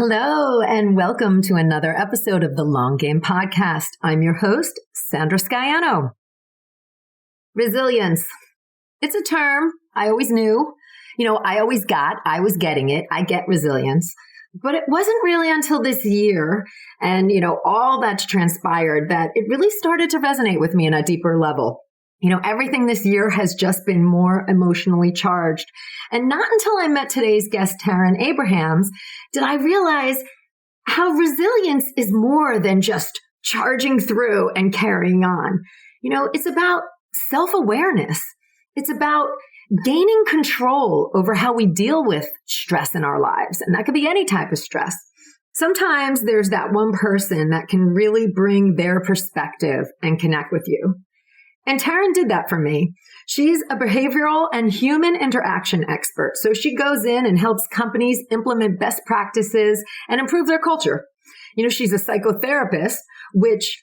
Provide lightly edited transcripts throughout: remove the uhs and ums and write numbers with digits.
Hello, and welcome to another episode of the Long Game Podcast. I'm your host, Sandra Scaiano. Resilience. It's a term I always knew. I was getting it. I get resilience. But it wasn't really until this year and, all that's transpired that it really started to resonate with me on a deeper level. Everything this year has just been more emotionally charged. And not until I met today's guest, Taryn Abrahams, did I realize how resilience is more than just charging through and carrying on. It's about self-awareness. It's about gaining control over how we deal with stress in our lives. And that could be any type of stress. Sometimes there's that one person that can really bring their perspective and connect with you. And Taryn did that for me. She's a behavioral and human interaction expert. So she goes in and helps companies implement best practices and improve their culture. She's a psychotherapist, which,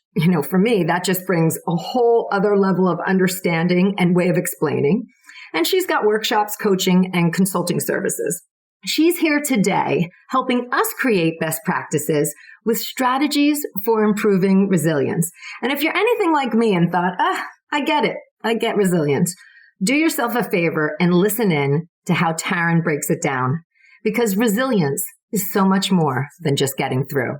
for me, that just brings a whole other level of understanding and way of explaining. And she's got workshops, coaching, and consulting services. She's here today helping us create best practices with strategies for improving resilience. And if you're anything like me and thought, I get it. I get resilience. Do yourself a favor and listen in to how Taryn breaks it down, because resilience is so much more than just getting through.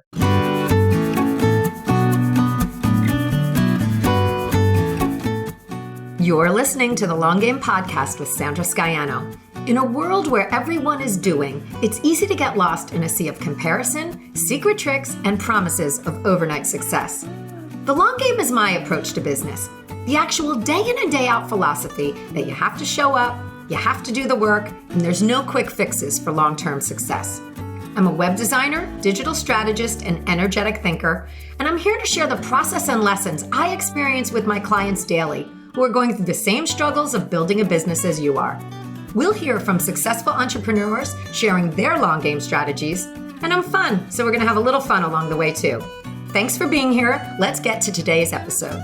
You're listening to the Long Game Podcast with Sandra Scaiano. In a world where everyone is doing, it's easy to get lost in a sea of comparison, secret tricks, and promises of overnight success. The long game is my approach to business. The actual day in and day out philosophy that you have to show up, you have to do the work, and there's no quick fixes for long-term success. I'm a web designer, digital strategist, and energetic thinker, and I'm here to share the process and lessons I experience with my clients daily who are going through the same struggles of building a business as you are. We'll hear from successful entrepreneurs sharing their long game strategies, and I'm fun, so we're going to have a little fun along the way too. Thanks for being here. Let's get to today's episode.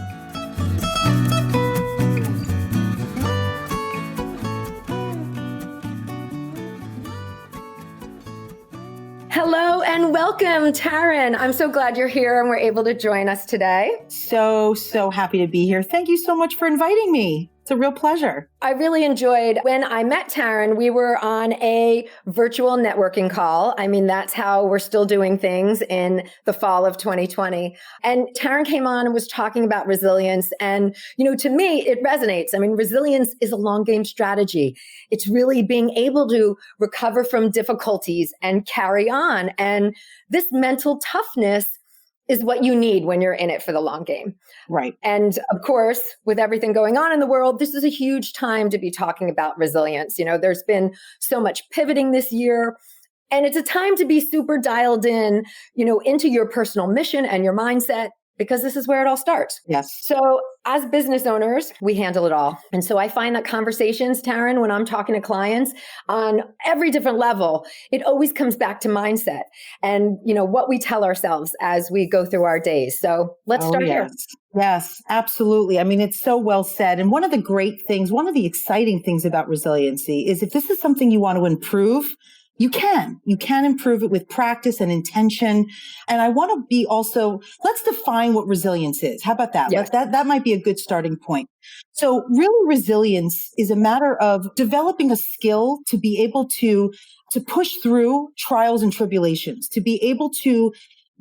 Hello and welcome, Taryn. I'm so glad you're here and we're able to join us today. So happy to be here. Thank you so much for inviting me. It's a real pleasure. I really enjoyed when I met Taryn. We were on a virtual networking call. That's how we're still doing things in the fall of 2020. And Taryn came on and was talking about resilience. And, to me, it resonates. Resilience is a long game strategy. It's really being able to recover from difficulties and carry on. And this mental toughness is what you need when you're in it for the long game. Right. And of course, with everything going on in the world, this is a huge time to be talking about resilience. There's been so much pivoting this year, and it's a time to be super dialed in, into your personal mission and your mindset, because this is where it all starts. Yes. So as business owners, we handle it all. And so I find that conversations, Taryn, when I'm talking to clients on every different level, it always comes back to mindset and, what we tell ourselves as we go through our days. So let's start here. Yes, absolutely. It's so well said. And one of the great things, one of the exciting things about resiliency is if this is something you want to improve, you can improve it with practice and intention. And I want to be also, let's define what resilience is. How about that? Yes. That might be a good starting point. So really resilience is a matter of developing a skill to be able to push through trials and tribulations, to be able to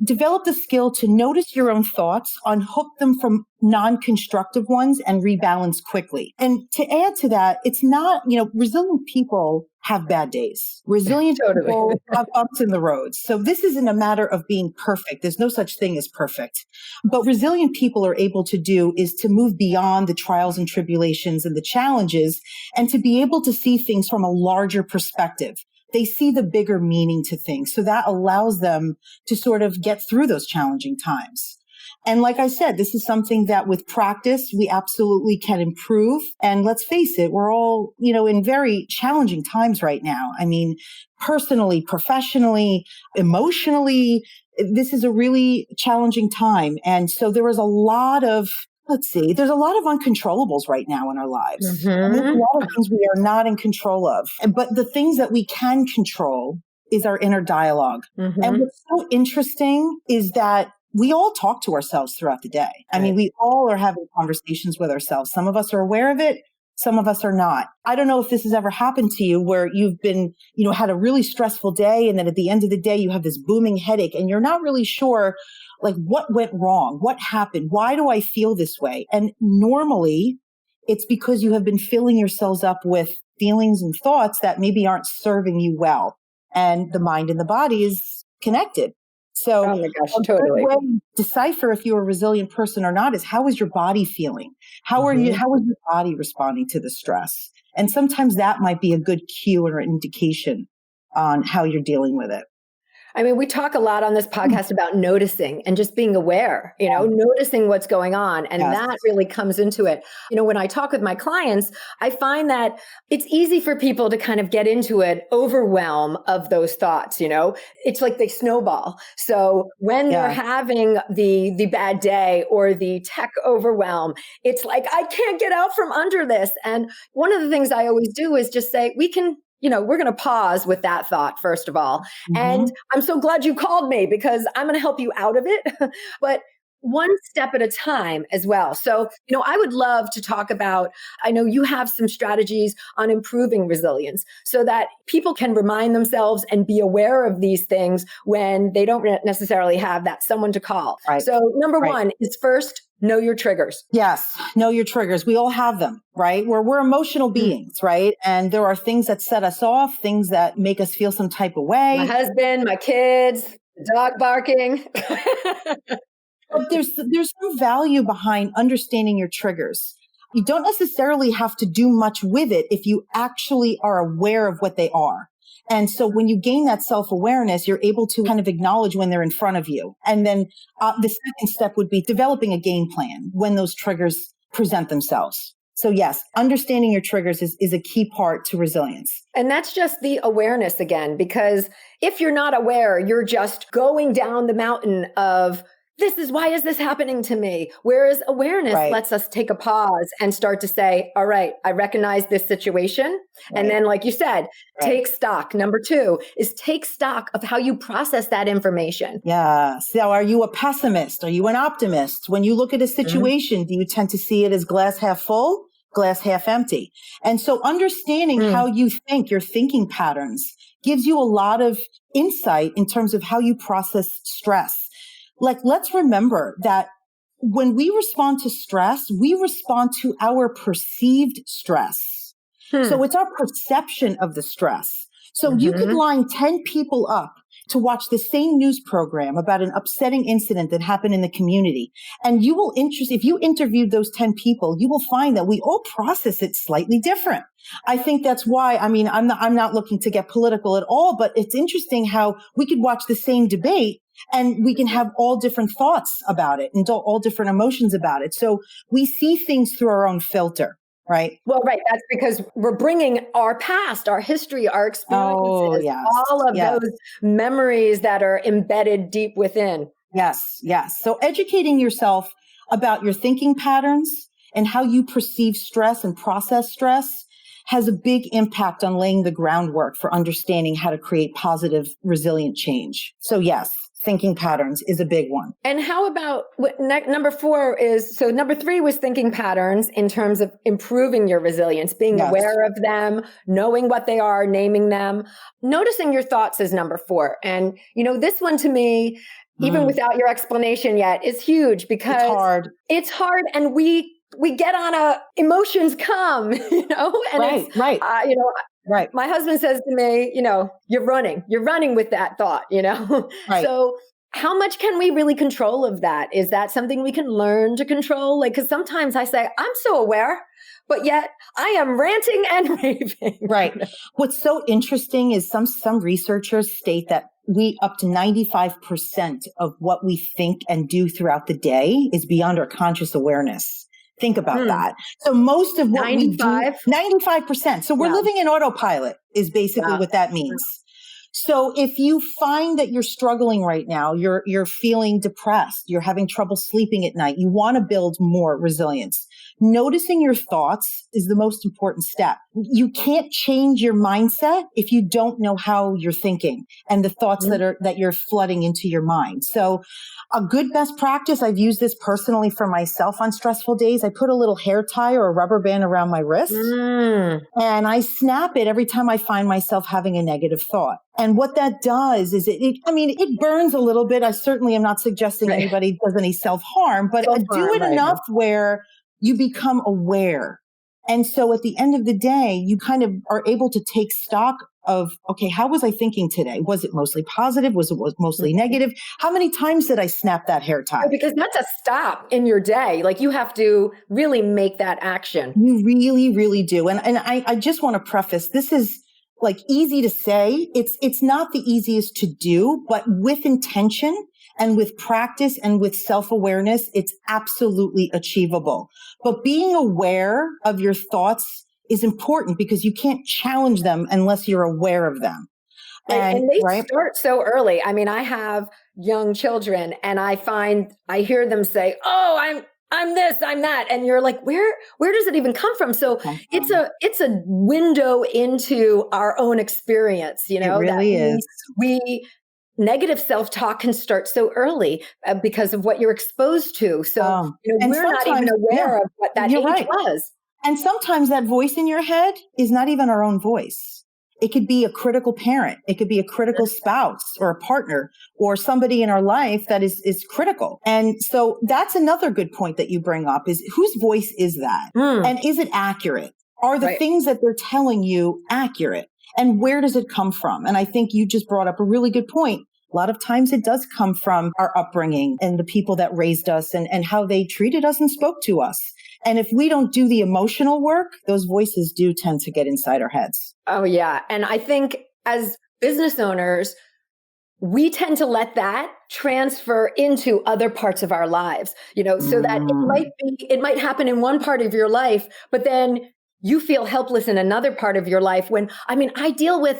develop the skill to notice your own thoughts, unhook them from non-constructive ones, and rebalance quickly. And to add to that, it's not, resilient people have bad days. Resilient people have bumps in the road. So this isn't a matter of being perfect. There's no such thing as perfect. But resilient people are able to do is to move beyond the trials and tribulations and the challenges and to be able to see things from a larger perspective. They see the bigger meaning to things. So that allows them to sort of get through those challenging times. And like I said, this is something that with practice, we absolutely can improve. And let's face it, we're all, in very challenging times right now. Personally, professionally, emotionally, this is a really challenging time. And so there is a lot of there's a lot of uncontrollables right now in our lives. Mm-hmm. There's a lot of things we are not in control of. But the things that we can control is our inner dialogue. Mm-hmm. And what's so interesting is that we all talk to ourselves throughout the day. I mean, we all are having conversations with ourselves. Some of us are aware of it. Some of us are not. I don't know if this has ever happened to you where you've been, had a really stressful day. And then at the end of the day, you have this booming headache and you're not really sure, like, what went wrong? What happened? Why do I feel this way? And normally it's because you have been filling yourselves up with feelings and thoughts that maybe aren't serving you well. And the mind and the body is connected. So oh my gosh, a totally. good way to decipher if you're a resilient person or not is, how is your body feeling? How is your body responding to the stress? And sometimes that might be a good cue or indication on how you're dealing with it. I mean, we talk a lot on this podcast about noticing and just being aware, noticing what's going on. And that really comes into it. When I talk with my clients, I find that it's easy for people to kind of get into an overwhelm of those thoughts. It's like they snowball. So when they're having the bad day or the tech overwhelm, it's like, I can't get out from under this. And one of the things I always do is just say, we're going to pause with that thought, first of all. Mm-hmm. And I'm so glad you called me because I'm going to help you out of it, but one step at a time as well. So, I would love to talk about, I know you have some strategies on improving resilience so that people can remind themselves and be aware of these things when they don't necessarily have that someone to call. Right. So number one is first, know your triggers. Yes. Know your triggers. We all have them, right? We're emotional beings, right? And there are things that set us off, things that make us feel some type of way. My husband, my kids, the dog barking. But there's some value behind understanding your triggers. You don't necessarily have to do much with it if you actually are aware of what they are. And so when you gain that self-awareness, you're able to kind of acknowledge when they're in front of you. And then the second step would be developing a game plan when those triggers present themselves. So yes, understanding your triggers is a key part to resilience. And that's just the awareness again, because if you're not aware, you're just going down the mountain of, why is this happening to me? Whereas awareness lets us take a pause and start to say, all right, I recognize this situation. Right. And then, like you said, take stock. Number two is take stock of how you process that information. Yeah. So are you a pessimist? Are you an optimist? When you look at a situation, do you tend to see it as glass half full, glass half empty? And so understanding how you think, your thinking patterns, gives you a lot of insight in terms of how you process stress. Like, let's remember that when we respond to stress, we respond to our perceived stress. So it's our perception of the stress. So you could line 10 people up to watch the same news program about an upsetting incident that happened in the community. And you will if you interviewed those 10 people, you will find that we all process it slightly different. I think that's why, I'm not looking to get political at all, but it's interesting how we could watch the same debate and we can have all different thoughts about it and all different emotions about it. So we see things through our own filter, right? Well, right. That's because we're bringing our past, our history, our experiences, all of those memories that are embedded deep within. Yes, yes. So educating yourself about your thinking patterns and how you perceive stress and process stress has a big impact on laying the groundwork for understanding how to create positive, resilient change. So yes, thinking patterns is a big one. And how about number 4 is, so number 3 was thinking patterns in terms of improving your resilience, being aware of them, knowing what they are, naming them, noticing your thoughts is number 4. And, this one to me, even without your explanation yet, is huge because it's hard and we get on emotions come, and Right. My husband says to me, you're running with that thought, Right. So how much can we really control of that? Is that something we can learn to control? Like, cause sometimes I say, I'm so aware, but yet I am ranting and raving. Right. What's so interesting is some researchers state that up to 95% of what we think and do throughout the day is beyond our conscious awareness. Think about that. So most of what 95? We do, 95%. So we're living in autopilot is basically what that means. So if you find that you're struggling right now, you're feeling depressed, you're having trouble sleeping at night, you want to build more resilience, noticing your thoughts is the most important step. You can't change your mindset if you don't know how you're thinking and the thoughts that you're flooding into your mind. So a good best practice, I've used this personally for myself on stressful days. I put a little hair tie or a rubber band around my wrist and I snap it every time I find myself having a negative thought. And what that does is it burns a little bit. I certainly am not suggesting anybody does any self-harm, but do it enough where you become aware. And so at the end of the day, you kind of are able to take stock of, okay, how was I thinking today? Was it mostly positive? Was it mostly negative? How many times did I snap that hair tie? Because that's a stop in your day. Like, you have to really make that action. You really, really do. And I just want to preface, this is like easy to say. It's not the easiest to do, but with intention and with practice and with self-awareness, it's absolutely achievable. But being aware of your thoughts is important because you can't challenge them unless you're aware of them. And they start so early. I mean, I have young children and I hear them say, "Oh, I'm this, I'm that." And you're like, where does it even come from? So it's a window into our own experience, you know. It really is. Negative self-talk can start so early because of what you're exposed to. So we're not even aware of what that age was. And sometimes that voice in your head is not even our own voice. It could be a critical parent. It could be a critical spouse or a partner or somebody in our life that is critical. And so that's another good point that you bring up is whose voice is that? And is it accurate? Are the things that they're telling you accurate? And where does it come from? And I think you just brought up a really good point. A lot of times it does come from our upbringing and the people that raised us and how they treated us and spoke to us. And if we don't do the emotional work, those voices do tend to get inside our heads. Oh, yeah. And I think as business owners, we tend to let that transfer into other parts of our lives, so that it might happen in one part of your life, but then you feel helpless in another part of your life I deal with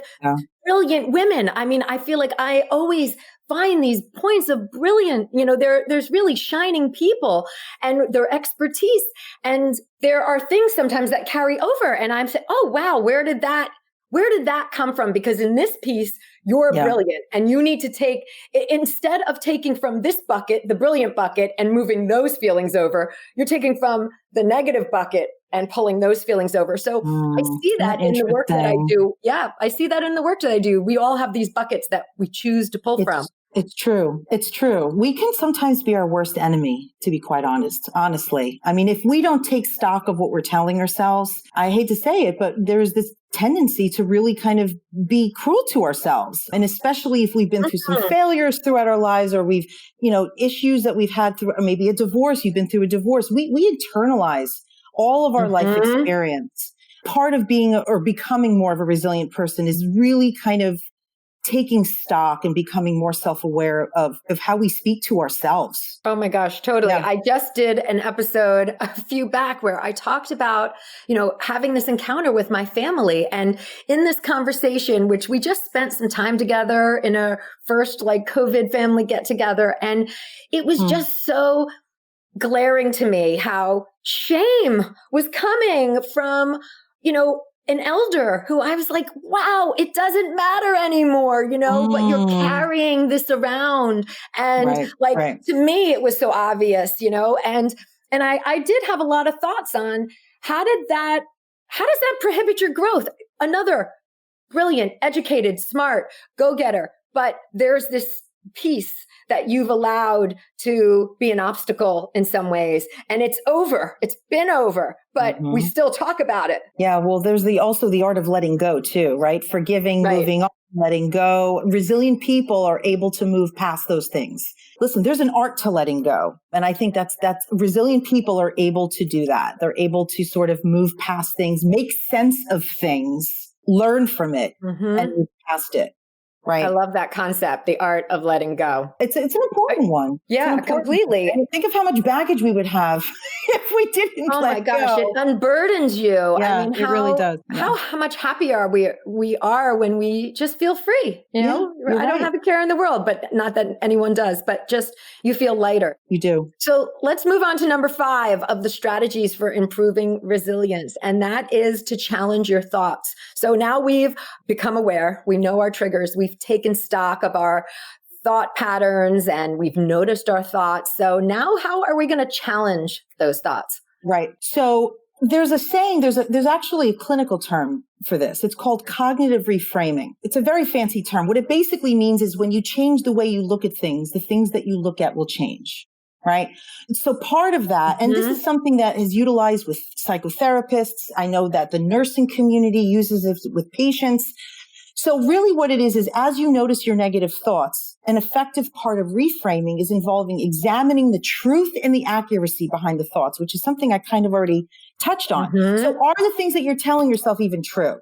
brilliant women. I feel like I always find these points of brilliant, there's really shining people and their expertise. And there are things sometimes that carry over and I'm saying, oh, wow, where did that come from? Because in this piece, you're brilliant and you need to take, instead of taking from this bucket, the brilliant bucket and moving those feelings over, you're taking from the negative bucket and pulling those feelings over. So I see that in the work that I do. Yeah, I see that in the work that I do. We all have these buckets that we choose to pull from. It's true. It's true. We can sometimes be our worst enemy, to be quite honestly. If we don't take stock of what we're telling ourselves, I hate to say it, but there's this tendency to really kind of be cruel to ourselves. And especially if we've been through some failures throughout our lives or we've, issues that we've had through, or maybe a divorce, you've been through a divorce. We internalize all of our life experience. Part of being or becoming more of a resilient person is really kind of taking stock and becoming more self-aware of how we speak to ourselves. Oh my gosh, totally. Yeah. I just did an episode a few back where I talked about, having this encounter with my family. And in this conversation, which we just spent some time together in a first COVID family get together. And it was just so glaring to me how shame was coming from, an elder who I was like, wow, it doesn't matter anymore, but you're carrying this around. And to me, it was so obvious, and I did have a lot of thoughts on how does that prohibit your growth? Another brilliant, educated, smart, go-getter. But there's this piece that you've allowed to be an obstacle in some ways. And it's over. It's been over, but we still talk about it. Yeah. Well, there's also the art of letting go too, right? Forgiving, moving on, letting go. Resilient people are able to move past those things. Listen, there's an art to letting go. And I think that's resilient people are able to do that. They're able to sort of move past things, make sense of things, learn from it and move past it. right? I love that concept, the art of letting go. It's an important one. Yeah, completely. One. Think of how much baggage we would have if we didn't Oh let my gosh, go. it unburdens you. Yeah, I mean, it really does. Yeah. How much happier we are when we just feel free. You know, I don't have a care in the world, but not that anyone does, but just you feel lighter. You do. So let's move on to number 5 of the strategies for improving resilience. And that is to challenge your thoughts. So now we've become aware. We know our triggers. We've taken stock of our thought patterns and we've noticed our thoughts. So now how are we going to challenge those thoughts? Right. So there's a saying, there's actually a clinical term for this. It's called cognitive reframing. It's a very fancy term. What it basically means is when you change the way you look at things, the things that you look at will change. Right. So part of that, and this is something that is utilized with psychotherapists. I know that the nursing community uses it with patients. So really what it is as you notice your negative thoughts, an effective part of reframing is involving examining the truth and the accuracy behind the thoughts, which is something I kind of already touched on. So are the things that you're telling yourself even true?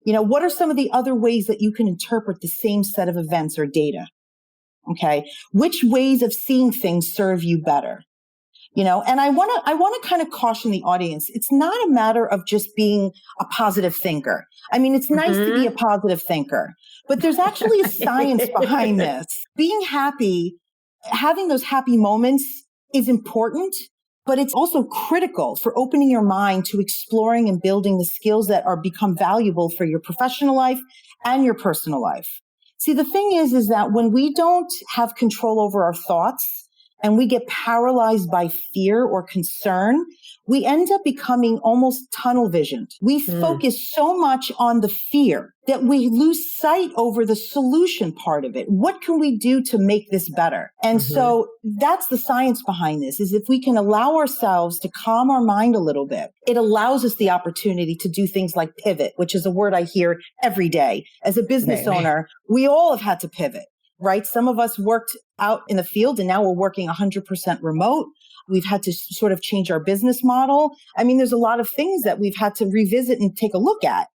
You know, what are some of the other ways that you can interpret the same set of events or data? Okay. Which ways of seeing things serve you better? You know, and I want to kind of caution the audience. It's not a matter of just being a positive thinker. I mean, it's nice to be a positive thinker, but there's actually a science behind this. Being happy, having those happy moments is important, but it's also critical for opening your mind to exploring and building the skills that are become valuable for your professional life and your personal life. See, the thing is that when we don't have control over our thoughts and we get paralyzed by fear or concern, we end up becoming almost tunnel visioned. We focus so much on the fear that we lose sight over the solution part of it. What can we do to make this better? And so that's the science behind this, is if we can allow ourselves to calm our mind a little bit, it allows us the opportunity to do things like pivot, which is a word I hear every day. As a business owner, we all have had to pivot, right? Some of us worked out in the field and now we're working 100% remote. We've had to sort of change our business model. I mean, there's a lot of things that we've had to revisit and take a look at.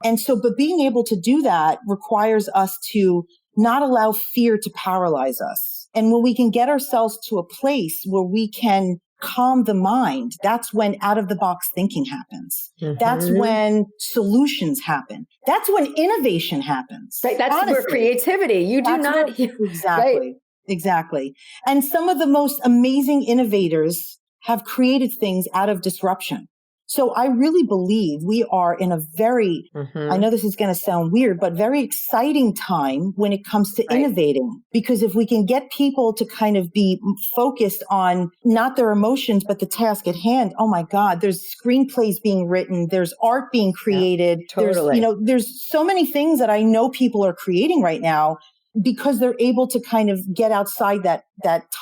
And so, but being able to do that requires us to not allow fear to paralyze us. And when we can get ourselves to a place where we can calm the mind, that's when out of the box thinking happens. That's when solutions happen. That's when innovation happens. Right. That's where creativity, Exactly. Right? Exactly. And some of the most amazing innovators have created things out of disruption. So I really believe we are in a very, I know this is going to sound weird, but very exciting time when it comes to innovating. Because if we can get people to kind of be focused on not their emotions, but the task at hand, oh my God, there's screenplays being written, there's art being created. Totally. There's so many things that I know people are creating right now because they're able to kind of get outside that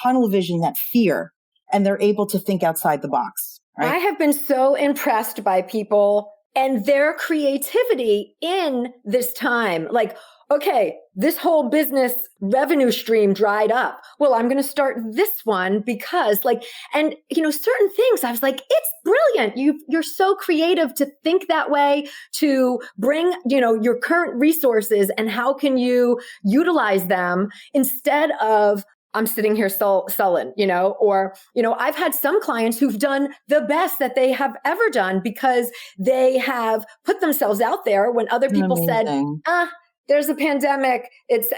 tunnel vision, that fear, and they're able to think outside the box. Right? I have been so impressed by people and their creativity in this time. Like, okay, this whole business revenue stream dried up. Well, I'm going to start this one because and certain things, I was like, it's brilliant. You're so creative to think that way, to bring, your current resources and how can you utilize them instead of I'm sitting here sullen, or, I've had some clients who've done the best that they have ever done because they have put themselves out there when other people said, there's a pandemic. It's,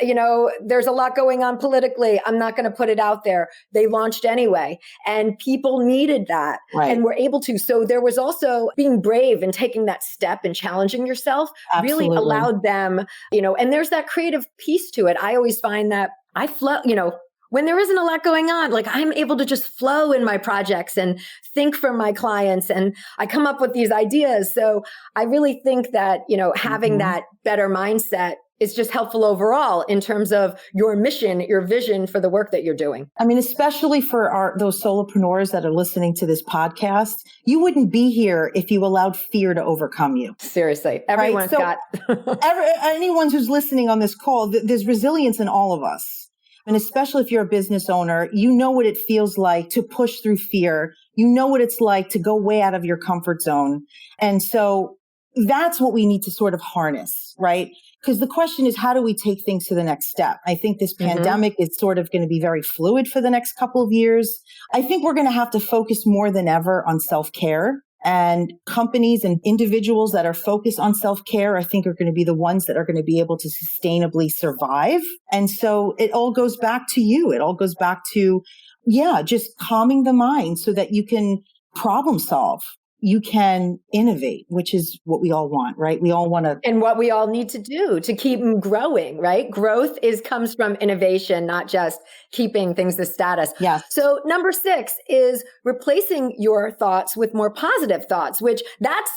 there's a lot going on politically. I'm not going to put it out there. They launched anyway. And people needed that and were able to. So there was also being brave and taking that step and challenging yourself really allowed them, and there's that creative piece to it. I always find that I flow, when there isn't a lot going on, like I'm able to just flow in my projects and think for my clients and I come up with these ideas. So I really think that, having that better mindset is just helpful overall in terms of your mission, your vision for the work that you're doing. I mean, especially for those solopreneurs that are listening to this podcast, you wouldn't be here if you allowed fear to overcome you. Seriously. Everyone's got... anyone who's listening on this call, there's resilience in all of us. And especially if you're a business owner, you know what it feels like to push through fear. You know what it's like to go way out of your comfort zone. And so that's what we need to sort of harness, right? Because the question is, how do we take things to the next step? I think this pandemic is sort of going to be very fluid for the next couple of years. I think we're going to have to focus more than ever on self-care. And companies and individuals that are focused on self-care, I think are going to be the ones that are going to be able to sustainably survive. And so it all goes back to you. It all goes back to, just calming the mind so that you can problem solve. You can innovate, which is what we all want, right? We all want to. And what we all need to do to keep growing, right? Growth comes from innovation, not just keeping things the status. Yeah. So number 6 is replacing your thoughts with more positive thoughts, which that's,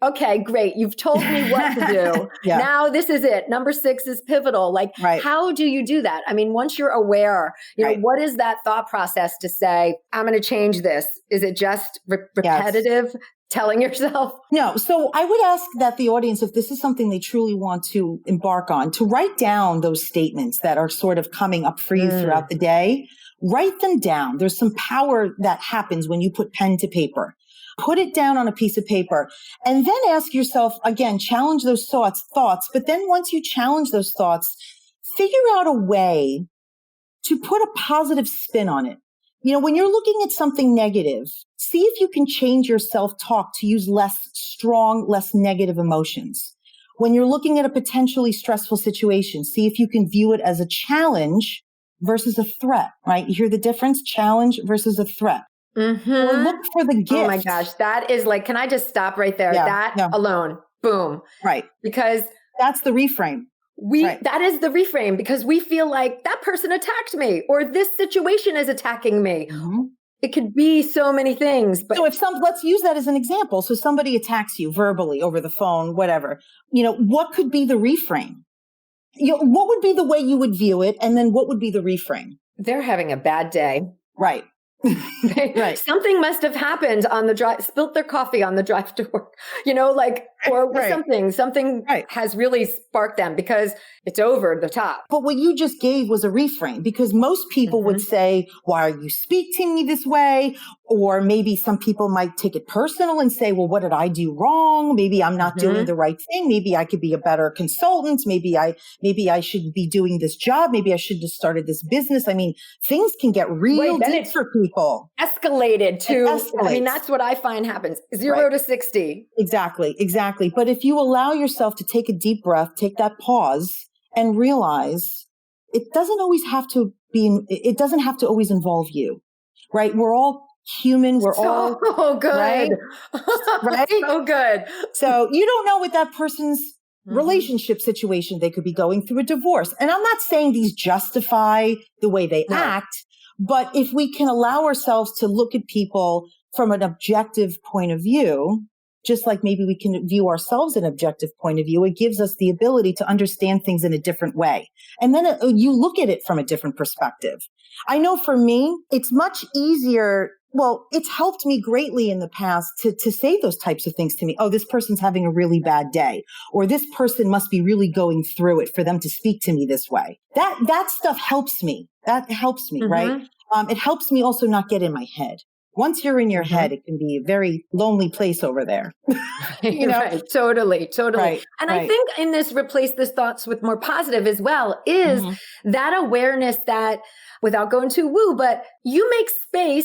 okay, great. You've told me what to do. Yeah. Now this is it. Number 6 is pivotal. Like, how do you do that? I mean, once you're aware, what is that thought process to say, I'm going to change this? Is it just repetitive telling yourself? No. So I would ask that the audience, if this is something they truly want to embark on, to write down those statements that are sort of coming up for you throughout the day. Write them down. There's some power that happens when you put pen to paper. Put it down on a piece of paper and then ask yourself, again, challenge those thoughts. But then once you challenge those thoughts, figure out a way to put a positive spin on it. When you're looking at something negative, see if you can change your self-talk to use less strong, less negative emotions. When you're looking at a potentially stressful situation, see if you can view it as a challenge versus a threat, right? You hear the difference? Challenge versus a threat. Or look for the gift. Oh my gosh. That is like, can I just stop right there? Alone. Boom. Right. Because that's the reframe. That is the reframe, because we feel like that person attacked me or this situation is attacking me. It could be so many things. But so let's use that as an example. So somebody attacks you verbally over the phone, whatever, what could be the reframe? What would be the way you would view it? And then what would be the reframe? They're having a bad day. Right. Right. Something must have happened on the drive, spilt their coffee on the drive to work, or something has really sparked them because it's over the top. But what you just gave was a reframe, because most people would say, why are you speaking to me this way? Or maybe some people might take it personal and say, well, what did I do wrong? Maybe I'm not doing the right thing. Maybe I could be a better consultant. Maybe I should be doing this job. Maybe I should have started this business. I mean, things can get real deep for people. Escalated to, I mean, that's what I find happens. 0 to 60. Exactly. But if you allow yourself to take a deep breath, take that pause and realize it doesn't have to always involve you, right? We're all human. We're all good. Right? So good. So you don't know what that person's relationship situation, they could be going through a divorce. And I'm not saying these justify the way they act, but if we can allow ourselves to look at people from an objective point of view, just like maybe we can view ourselves in an objective point of view, it gives us the ability to understand things in a different way. And then you look at it from a different perspective. I know for me, it's much easier. Well, it's helped me greatly in the past to say those types of things to me. Oh, this person's having a really bad day, or this person must be really going through it for them to speak to me this way. That stuff helps me. That helps me, right? It helps me also not get in my head. Once you're in your head, it can be a very lonely place over there. Right. Totally. Right. And I think in this replace this thoughts with more positive as well is that awareness that, without going too woo, but you make space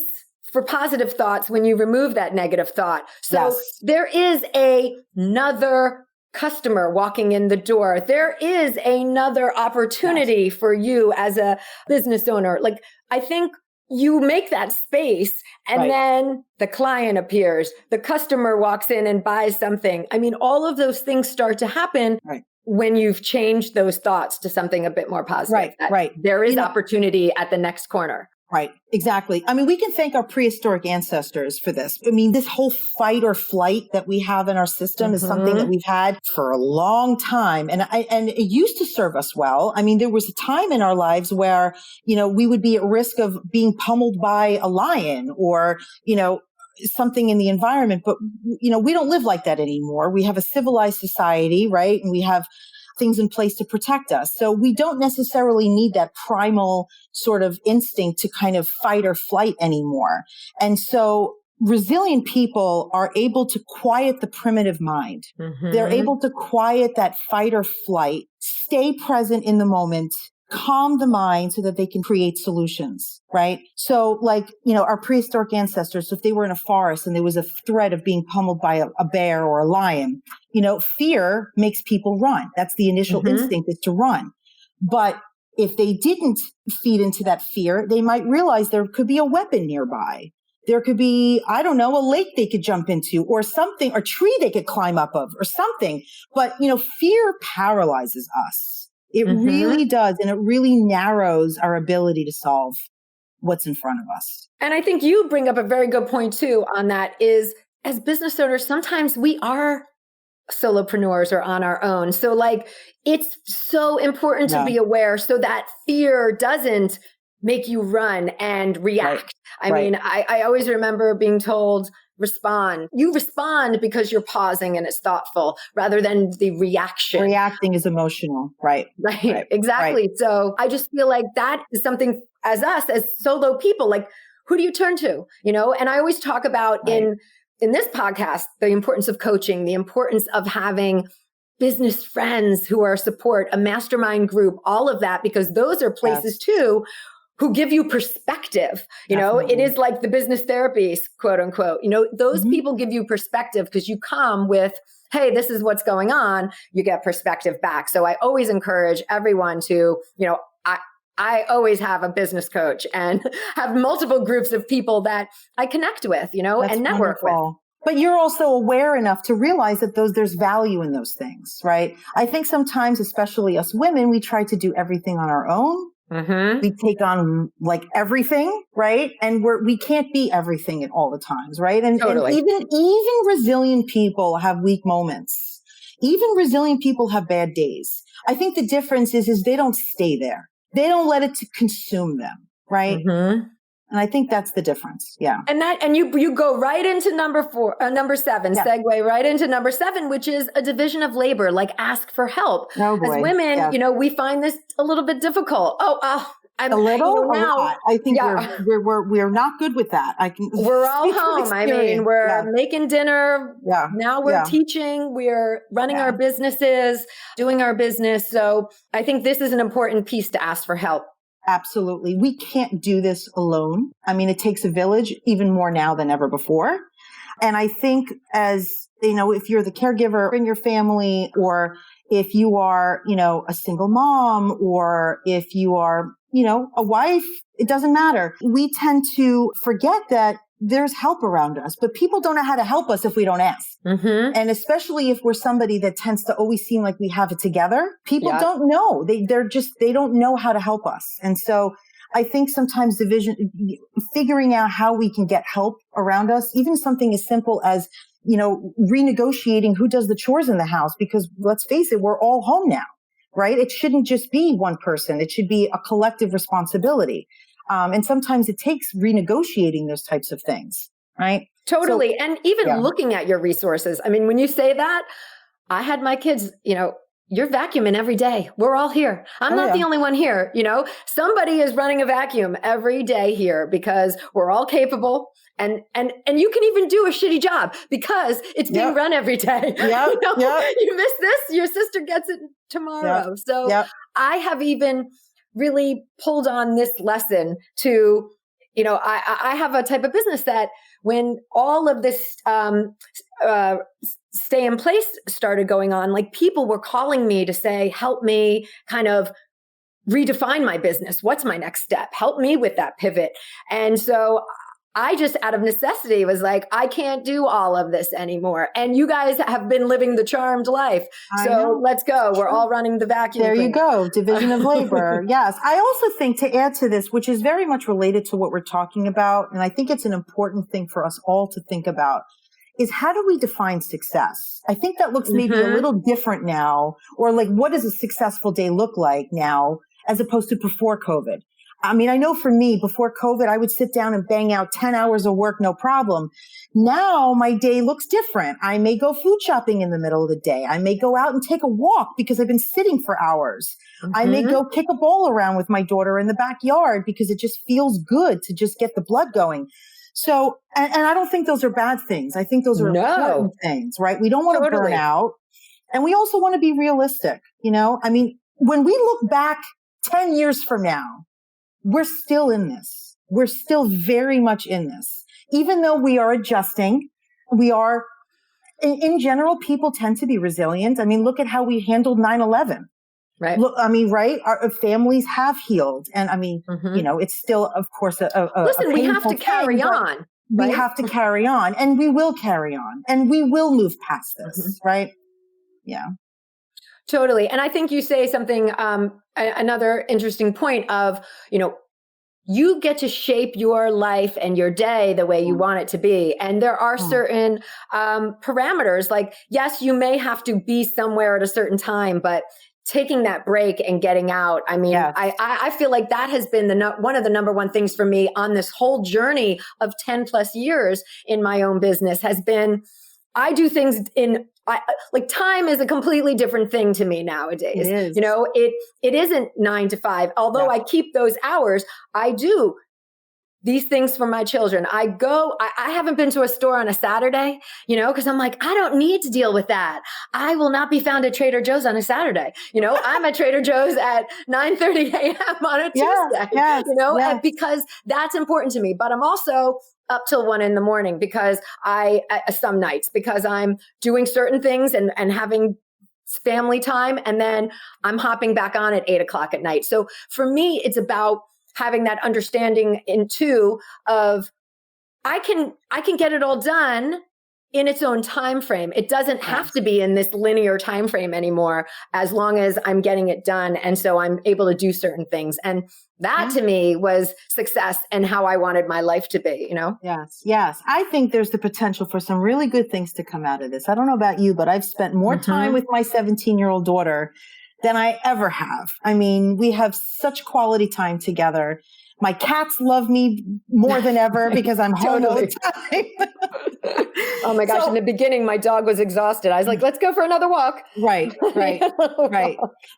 for positive thoughts when you remove that negative thought. So there is another customer walking in the door. There is another opportunity for you as a business owner. Like, I think you make that space and then the client appears, the customer walks in and buys something. I mean, all of those things start to happen when you've changed those thoughts to something a bit more positive. Right. There is opportunity at the next corner. Right. Exactly. I mean, we can thank our prehistoric ancestors for this. I mean, this whole fight or flight that we have in our system is something that we've had for a long time. And it used to serve us well. I mean, there was a time in our lives where, we would be at risk of being pummeled by a lion or, something in the environment. But, we don't live like that anymore. We have a civilized society, right? And we have things in place to protect us. So we don't necessarily need that primal sort of instinct to kind of fight or flight anymore. And so resilient people are able to quiet the primitive mind. They're able to quiet that fight or flight, stay present in the moment, calm the mind so that they can create solutions, right? So like, our prehistoric ancestors, if they were in a forest and there was a threat of being pummeled by a bear or a lion, fear makes people run. That's the initial instinct, is to run. But if they didn't feed into that fear, they might realize there could be a weapon nearby. There could be, I don't know, a lake they could jump into, or something, or a tree they could climb up of, or something. But, fear paralyzes us. It really does. And it really narrows our ability to solve what's in front of us. And I think you bring up a very good point too on that is, as business owners, sometimes we are solopreneurs or on our own. So like, it's so important to be aware so that fear doesn't make you run and react. I mean, I always remember being told, respond. You respond because you're pausing and it's thoughtful rather than the reaction. Reacting is emotional. Right. Exactly. Right. So I just feel like that is something as us, as solo people, like, who do you turn to? And I always talk about in this podcast, the importance of coaching, the importance of having business friends who are support, a mastermind group, all of that, because those are places too who give you perspective. It is like the business therapy, quote unquote. Those people give you perspective because you come with, hey, this is what's going on. You get perspective back. So I always encourage everyone to, I always have a business coach and have multiple groups of people that I connect with, That's and network wonderful. with. But you're also aware enough to realize that there's value in those things, right? I think sometimes, especially us women, we try to do everything on our own. We take on like everything, right? And we can't be everything at all the times, right? And even resilient people have weak moments. Even resilient people have bad days. I think the difference is they don't stay there. They don't let it to consume them, right? And I think that's the difference. Yeah. And you go right into number 7, segue right into number 7, which is a division of labor, like ask for help. Oh boy. As women, we find this a little bit difficult. I'm a little, now, a lot. I think we're not good with that. We're all home. I mean, we're making dinner. Yeah. Now we're teaching. We're running our businesses, doing our business. So I think this is an important piece to ask for help. Absolutely. We can't do this alone. I mean, it takes a village even more now than ever before. And I think if you're the caregiver in your family, or if you are, a single mom, or if you are, a wife, it doesn't matter. We tend to forget that there's help around us, but people don't know how to help us if we don't ask. And especially if we're somebody that tends to always seem like we have it together, people don't know. They don't know how to help us. And so I think sometimes figuring out how we can get help around us, even something as simple as, renegotiating who does the chores in the house, because let's face it, we're all home now, right? It shouldn't just be one person. It should be a collective responsibility. And sometimes it takes renegotiating those types of things, right? Totally. And even looking at your resources. I mean, when you say that, I had my kids, you're vacuuming every day. We're all here. I'm not the only one here. Somebody is running a vacuum every day here because we're all capable. And you can even do a shitty job because it's being run every day. You miss this, your sister gets it tomorrow. So I have even really pulled on this lesson to, I have a type of business that when all of this stay in place started going on, like people were calling me to say, help me kind of redefine my business. What's my next step? Help me with that pivot. And so I just out of necessity was like, I can't do all of this anymore. And you guys have been living the charmed life. So let's go. We're all running the vacuum. There you go. Division of labor. Yes. I also think, to add to this, which is very much related to what we're talking about, and I think it's an important thing for us all to think about, is how do we define success? I think that looks maybe a little different now, or like, what does a successful day look like now as opposed to before COVID? I mean, I know for me, before COVID, I would sit down and bang out 10 hours of work, no problem. Now my day looks different. I may go food shopping in the middle of the day. I may go out and take a walk because I've been sitting for hours. I may go kick a ball around with my daughter in the backyard because it just feels good to just get the blood going. So, and I don't think those are bad things. I think those are important things, right? We don't want to burn out. And we also want to be realistic. I mean, when we look back 10 years from now, we're still in this. We're still very much in this. Even though we are adjusting, we are, in general, people tend to be resilient. I mean, look at how we handled 9/11. Right. Look, I mean, right? Our families have healed. And I mean, it's still, of course, listen, we have to carry on. We have to carry on, and we will carry on, and we will move past this, right? Yeah. Totally. And I think you say something, another interesting point of, you get to shape your life and your day the way you want it to be. And there are certain parameters, like, yes, you may have to be somewhere at a certain time, but taking that break and getting out. I mean, yes. I feel like that has been one of the number one things for me on this whole journey of 10 plus years in my own business has been, I do things like time is a completely different thing to me nowadays. It is. It isn't 9 to 5. Although I keep those hours, I do these things for my children. I haven't been to a store on a Saturday, because I'm like, I don't need to deal with that. I will not be found at Trader Joe's on a Saturday. I'm at Trader Joe's at 9:30 a.m. on a Tuesday, and because that's important to me. But I'm also up till 1 a.m. because some nights, because I'm doing certain things and having family time. And then I'm hopping back on at 8:00 at night. So for me, it's about having that understanding of I can get it all done in its own time frame. It doesn't have to be in this linear time frame anymore, as long as I'm getting it done. And so I'm able to do certain things. And that to me was success and how I wanted my life to be, Yes. I think there's the potential for some really good things to come out of this. I don't know about you, but I've spent more time with my 17-year-old daughter than I ever have. I mean, we have such quality time together. My cats love me more than ever because I'm home all the time. Oh my gosh. In the beginning, my dog was exhausted. I was like, let's go for another walk. Right. But, I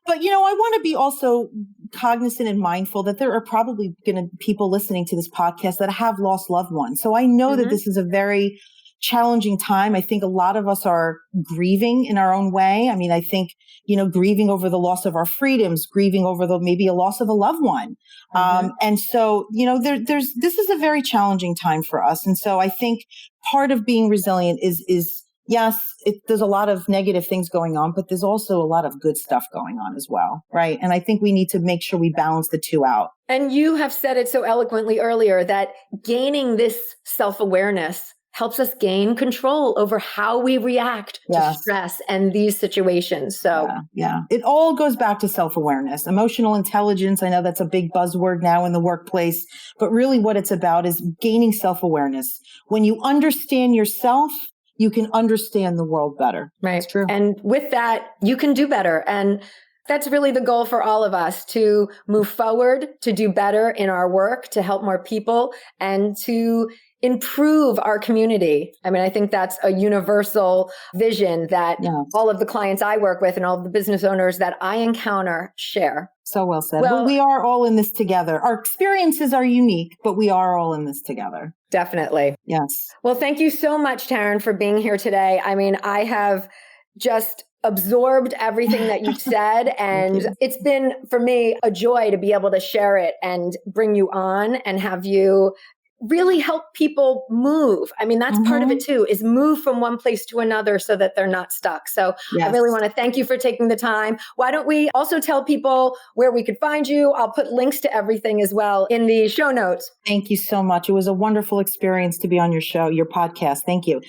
want to be also cognizant and mindful that there are probably going to be people listening to this podcast that have lost loved ones. So I know that this is a very challenging time. I think a lot of us are grieving in our own way. I mean, I think, grieving over the loss of our freedoms, grieving over maybe a loss of a loved one. And so, this is a very challenging time for us. And so I think part of being resilient is yes, there's a lot of negative things going on, but there's also a lot of good stuff going on as well. Right. And I think we need to make sure we balance the two out. And you have said it so eloquently earlier that gaining this self-awareness helps us gain control over how we react to stress and these situations. So it all goes back to self-awareness, emotional intelligence. I know that's a big buzzword now in the workplace, but really what it's about is gaining self-awareness. When you understand yourself, you can understand the world better. Right. It's true. And with that, you can do better. And that's really the goal for all of us, to move forward, to do better in our work, to help more people, and to improve our community. I mean, I think that's a universal vision that all of the clients I work with and all of the business owners that I encounter share. So well said. Well, we are all in this together. Our experiences are unique, but we are all in this together. Definitely. Yes. Well, thank you so much, Taryn, for being here today. I mean, I have just absorbed everything that you've said. And it's been, for me, a joy to be able to share it and bring you on and have you really help people move. I mean, that's part of it too, is move from one place to another so that they're not stuck. So I really want to thank you for taking the time. Why don't we also tell people where we could find you? I'll put links to everything as well in the show notes. Thank you so much. It was a wonderful experience to be on your show, your podcast. Thank you.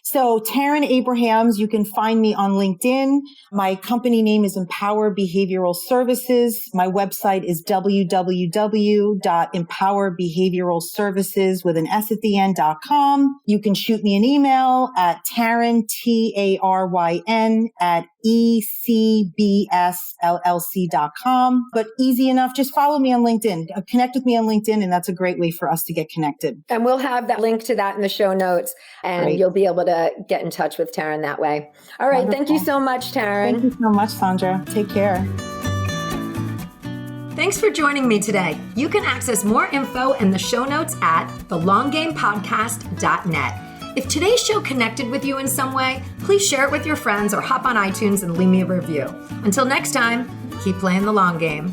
So Taryn Abrahams, you can find me on LinkedIn. My company name is Empower Behavioral Services. My website is www.empowerbehavioralservices with an S at the end.com. You can shoot me an email at Taryn, TARYN at ECBSLLC.com. But easy enough, just follow me on LinkedIn. Connect with me on LinkedIn, and that's a great way for us to get connected. And we'll have that link to that in the show notes, and you'll be able to get in touch with Taryn that way. All right. Wonderful. Thank you so much, Taryn. Thank you so much, Sandra. Take care. Thanks for joining me today. You can access more info in the show notes at thelonggamepodcast.net. If today's show connected with you in some way, please share it with your friends or hop on iTunes and leave me a review. Until next time, keep playing the long game.